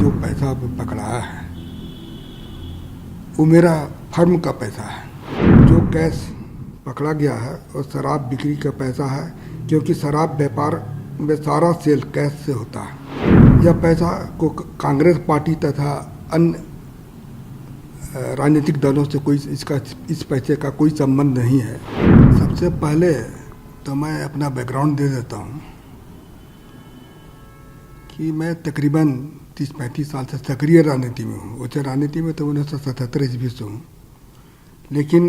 जो पैसा पकड़ाया है वो मेरा फर्म का पैसा है। जो कैश पकड़ा गया है वो शराब बिक्री का पैसा है, क्योंकि शराब व्यापार में सारा सेल कैश से होता है। यह पैसा को कांग्रेस पार्टी तथा अन्य राजनीतिक दलों से कोई इस पैसे का कोई संबंध नहीं है। सबसे पहले तो मैं अपना बैकग्राउंड दे देता हूँ कि मैं तकरीबन 30-35 साल से सक्रिय राजनीति में हूँ। उच्च राजनीति में तो 1977 ईस्वी से हूँ, लेकिन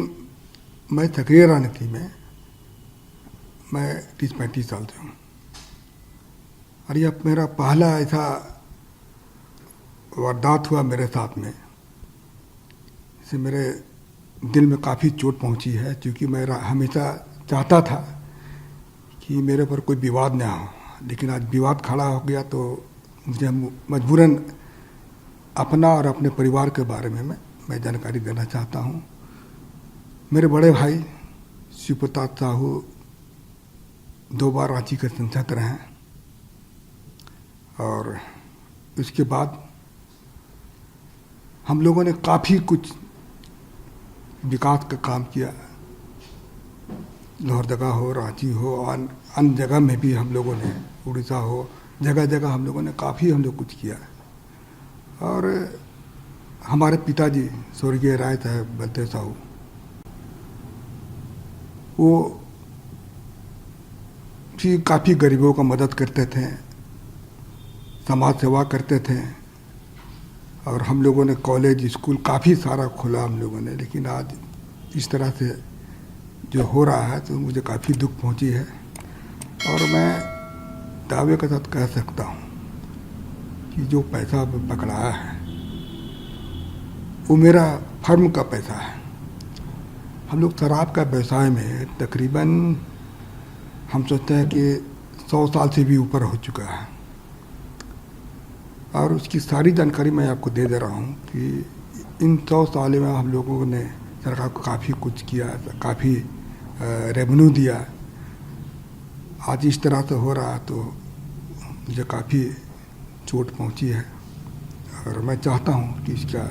मैं सक्रिय राजनीति में मैं 30-35 साल से हूँ। और यह मेरा पहला ऐसा वारदात हुआ मेरे साथ में, इससे मेरे दिल में काफ़ी चोट पहुँची है, क्योंकि मैं हमेशा चाहता था कि मेरे पर कोई विवाद ना हो, लेकिन आज विवाद खड़ा हो गया तो मुझे मजबूरन अपना और अपने परिवार के बारे में मैं जानकारी देना चाहता हूँ। मेरे बड़े भाई शिव प्रताप साहू 2 बार रांची के सांसद रहे हैं, और उसके बाद हम लोगों ने काफ़ी कुछ विकास का काम किया। लोहरदगा हो, रांची हो, और अन्य जगह में भी हम लोगों ने, उड़ीसा हो, जगह जगह हम लोगों ने काफ़ी कुछ किया। और हमारे पिताजी स्वर्गीय राय साहब बलदेव साहू, वो भी काफ़ी गरीबों का मदद करते थे, समाज सेवा करते थे, और हम लोगों ने कॉलेज स्कूल काफ़ी सारा खोला हम लोगों ने। लेकिन आज इस तरह से जो हो रहा है तो मुझे काफ़ी दुख पहुंची है, और मैं दावे के साथ कह सकता हूं कि जो पैसा पकड़ाया है वो मेरा फर्म का पैसा है। हम लोग शराब का व्यवसाय में तकरीबन हम सोचते हैं कि 100 साल से भी ऊपर हो चुका है, और उसकी सारी जानकारी मैं आपको दे रहा हूँ कि इन 100 साल में हम लोगों ने सरकार को काफ़ी कुछ किया, काफ़ी रेवेन्यू दिया। आज इस तरह से हो रहा तो मुझे काफ़ी चोट पहुंची है, और मैं चाहता हूं कि इसका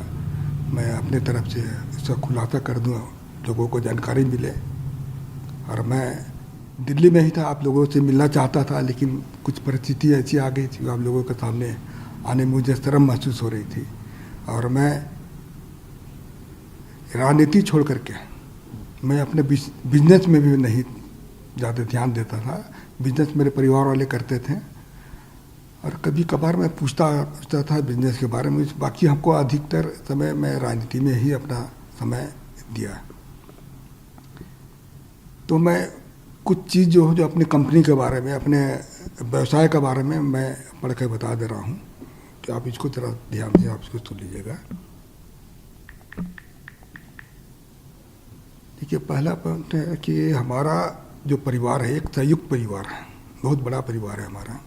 मैं अपने तरफ से इसका खुलासा कर दूं, लोगों को जानकारी मिले। और मैं दिल्ली में ही था, आप लोगों से मिलना चाहता था, लेकिन कुछ परिस्थिति ऐसी आ गई थी, आप लोगों के सामने आने में मुझे शर्म महसूस हो रही थी। और मैं राजनीति छोड़ करके मैं अपने बिजनेस में भी नहीं ज़्यादा ध्यान देता था। बिजनेस मेरे परिवार वाले करते थे, और कभी कभार मैं पूछता था बिजनेस के बारे में। बाकी हमको अधिकतर समय मैं राजनीति में ही अपना समय दिया। तो मैं कुछ चीज़ जो अपनी कंपनी के बारे में, अपने व्यवसाय के बारे में मैं पढ़ के बता दे रहा हूँ, कि आप इसको जरा ध्यान से आप इसको सुन लीजिएगा। देखिए, पहला पॉइंट है कि हमारा जो परिवार है एक संयुक्त परिवार है, बहुत बड़ा परिवार है हमारा।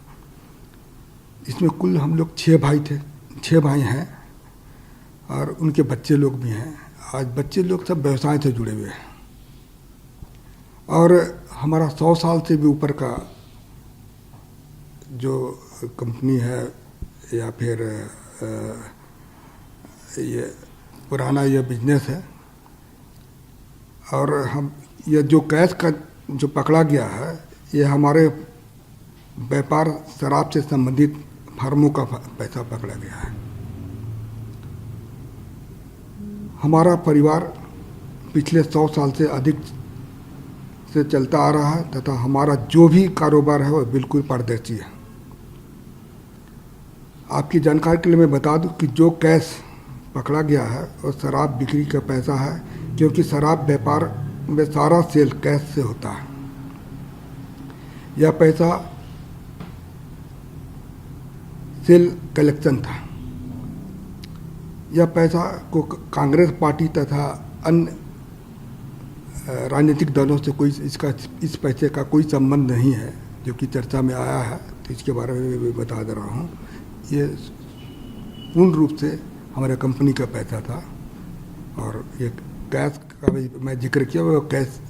इसमें कुल हम लोग 6 भाई थे, 6 भाई हैं, और उनके बच्चे लोग भी हैं। आज बच्चे लोग सब व्यवसाय से जुड़े हुए हैं, और हमारा 100 साल से भी ऊपर का जो कंपनी है, या फिर ये पुराना ये बिजनेस है। और हम ये जो कैश का जो पकड़ा गया है, ये हमारे व्यापार शराब से संबंधित फर्मों का पैसा पकड़ा गया है। हमारा परिवार पिछले 100 साल से अधिक से चलता आ रहा है, तथा हमारा जो भी कारोबार है वो बिल्कुल पारदर्शी है। आपकी जानकारी के लिए मैं बता दूं कि जो कैश पकड़ा गया है वो शराब बिक्री का पैसा है, क्योंकि शराब व्यापार में सारा सेल कैश से होता है। यह पैसा सेल कलेक्शन था। यह पैसा को कांग्रेस पार्टी तथा अन्य राजनीतिक दलों से इस पैसे का कोई संबंध नहीं है, जो कि चर्चा में आया है। तो इसके बारे में भी बता दे रहा हूँ। ये पूर्ण रूप से हमारे कंपनी का पैसा था, और ये कैश का भी मैं जिक्र किया, वो कैश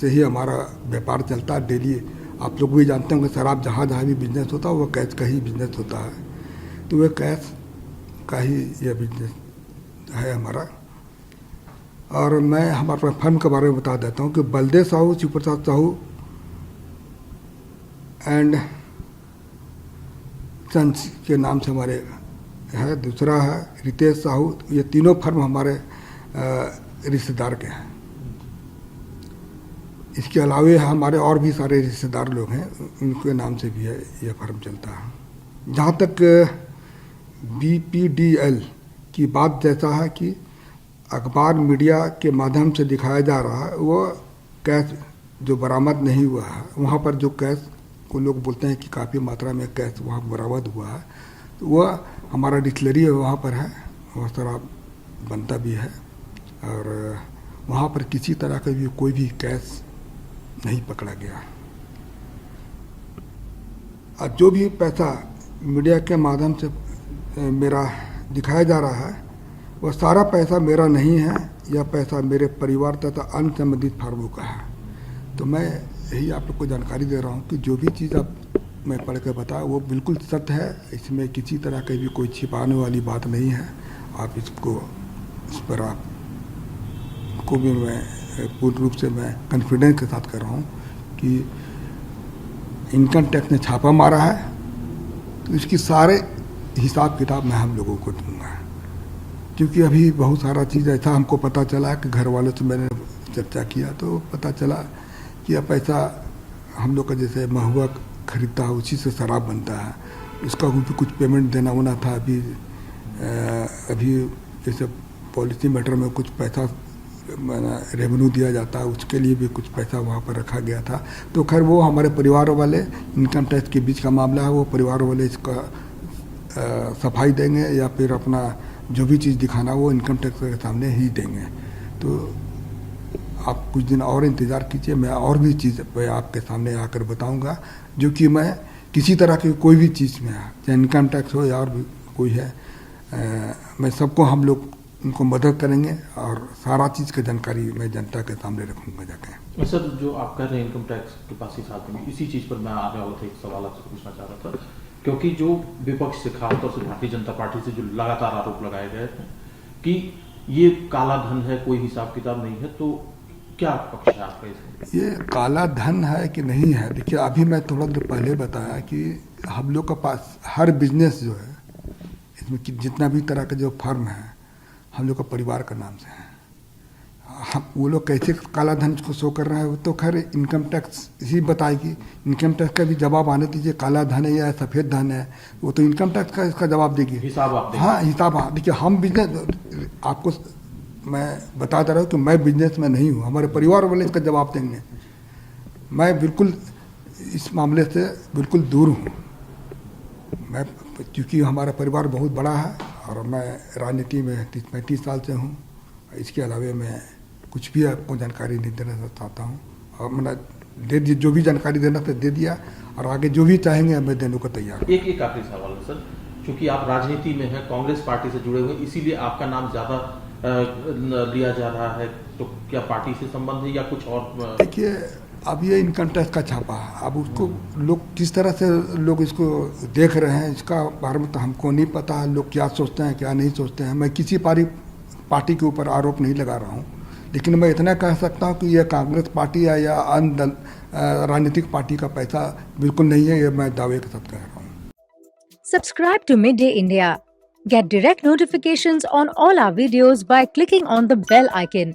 से ही हमारा व्यापार चलता है डेली। आप लोग भी जानते होंगे, शराब जहाँ जहाँ भी बिजनेस होता है वो कैश का ही बिजनेस होता है। तो वह कैश का ही यह बिजनेस है हमारा। और मैं हमारे फर्म के बारे में बता देता हूँ कि बलदेव साहू, शिव प्रसाद साहू एंड सन्स के नाम से हमारे है। दूसरा है रितेश साहू। ये तीनों फर्म हमारे रिश्तेदार के हैं। इसके अलावे हमारे और भी सारे रिश्तेदार लोग हैं, उनके नाम से भी है यह फर्म चलता है। जहाँ तक BPDL की बात जैसा है कि अखबार मीडिया के माध्यम से दिखाया जा रहा है, वो कैश जो बरामद नहीं हुआ है, वहाँ पर जो कैश को लोग बोलते हैं कि काफ़ी मात्रा में कैश वहाँ बरामद हुआ है, तो वह हमारा डिस्टिलरी वहाँ पर है, वह शराब बनता भी है और वहाँ पर किसी तरह का भी कोई भी कैश नहीं पकड़ा गया। और जो भी पैसा मीडिया के माध्यम से मेरा दिखाया जा रहा है, वह सारा पैसा मेरा नहीं है, यह पैसा मेरे परिवार तथा अन्य संबंधित फार्मों का है। तो मैं यही आप लोग को जानकारी दे रहा हूँ कि जो भी चीज़ आप मैं पढ़ के बताया वो बिल्कुल सत्य है, इसमें किसी तरह की भी कोई छिपाने वाली बात नहीं है। आप इसको इस पर आप को भी मैं पूर्ण रूप से मैं कॉन्फिडेंस के साथ कर रहा हूँ कि इनकम टैक्स ने छापा मारा है, तो इसकी सारे हिसाब किताब मैं हम लोगों को दूंगा। क्योंकि अभी बहुत सारा चीज़ ऐसा हमको पता चला कि घर वालों से मैंने चर्चा किया तो पता चला कि अब पैसा हम लोग का जैसे महुआ खरीदता है उसी से शराब बनता है, इसका भी कुछ पेमेंट देना होना था। अभी जैसे पॉलिसी मैटर में कुछ पैसा रेवेन्यू दिया जाता है, उसके लिए भी कुछ पैसा वहाँ पर रखा गया था। तो खैर वो हमारे परिवार वाले, इनकम टैक्स के बीच का मामला है, वो परिवार वाले इसका सफाई देंगे या फिर अपना जो भी चीज़ दिखाना वो इनकम टैक्स के सामने ही देंगे। तो आप कुछ दिन और इंतज़ार कीजिए, मैं और भी चीज़ मैं आपके सामने आकर बताऊंगा, जो कि मैं किसी तरह की कोई भी चीज़ में, चाहे इनकम टैक्स हो या और भी कोई है, मैं सबको हम लोग उनको मदद करेंगे और सारा चीज़ की जानकारी मैं जनता के सामने रखूँगा जाके। सर, जो आप कह रहे हैं इनकम टैक्स के पास ही साथ में, इसी चीज़ पर मैं आने वाला था, एक सवाल आपसे पूछना चाह रहा था। क्योंकि जो विपक्ष से, खासतौर से भारतीय जनता पार्टी से जो लगातार आरोप लगाए गए हैं कि ये काला धन है, कोई हिसाब किताब नहीं है, तो क्या पक्ष है आपका इसमें? ये काला धन है कि नहीं है, देखिए अभी मैं थोड़ा देर पहले बताया कि हम लोग के पास हर बिजनेस जो है, इसमें जितना भी तरह का जो फर्म है हम लोग का परिवार का नाम से है। हम वो लोग कैसे काला धन को शो कर रहा है वो तो खैर इनकम टैक्स ही बताएगी। इनकम टैक्स का भी जवाब आने दीजिए, काला धन है या सफ़ेद धन है, वो तो इनकम टैक्स का इसका जवाब देगी, हिसाब आप देंगे। हाँ हिसाब। हाँ देखिए, हम बिजनेस, आपको मैं बता दे रहा हूँ कि मैं बिजनेस में नहीं हूँ, हमारे परिवार वाले इसका जवाब देंगे। मैं बिल्कुल इस मामले से बिल्कुल दूर हूँ। मैं क्योंकि हमारा परिवार बहुत बड़ा है और मैं राजनीति में 35 साल से हूँ। इसके अलावा मैं कुछ भी आपको जानकारी नहीं देना चाहता हूँ, और मैंने दे दी जो भी जानकारी देना था दे दिया, और आगे जो भी चाहेंगे मैं देने को तैयार हूँ। एक आखिरी सवाल है सर, क्योंकि आप राजनीति में हैं, कांग्रेस पार्टी से जुड़े हुए, इसीलिए आपका नाम ज़्यादा लिया जा रहा है, तो क्या पार्टी से संबंध है या कुछ और? देखिए, अब ये इनकम टैक्स का छापा है, अब उसको लोग किस तरह से लोग इसको देख रहे हैं, इसका बारे में तो हमको नहीं पता है, लोग क्या सोचते हैं क्या नहीं सोचते हैं। मैं किसी पार्टी के ऊपर आरोप नहीं लगा रहा हूँ, लेकिन मैं इतना कह सकता हूँ कि यह कांग्रेस पार्टी है या अन्य राजनीतिक पार्टी का पैसा बिल्कुल नहीं है, ये मैं दावे के साथ कह रहा हूँ। Subscribe to Midday India. Get direct notifications on all our videos by clicking on the bell icon.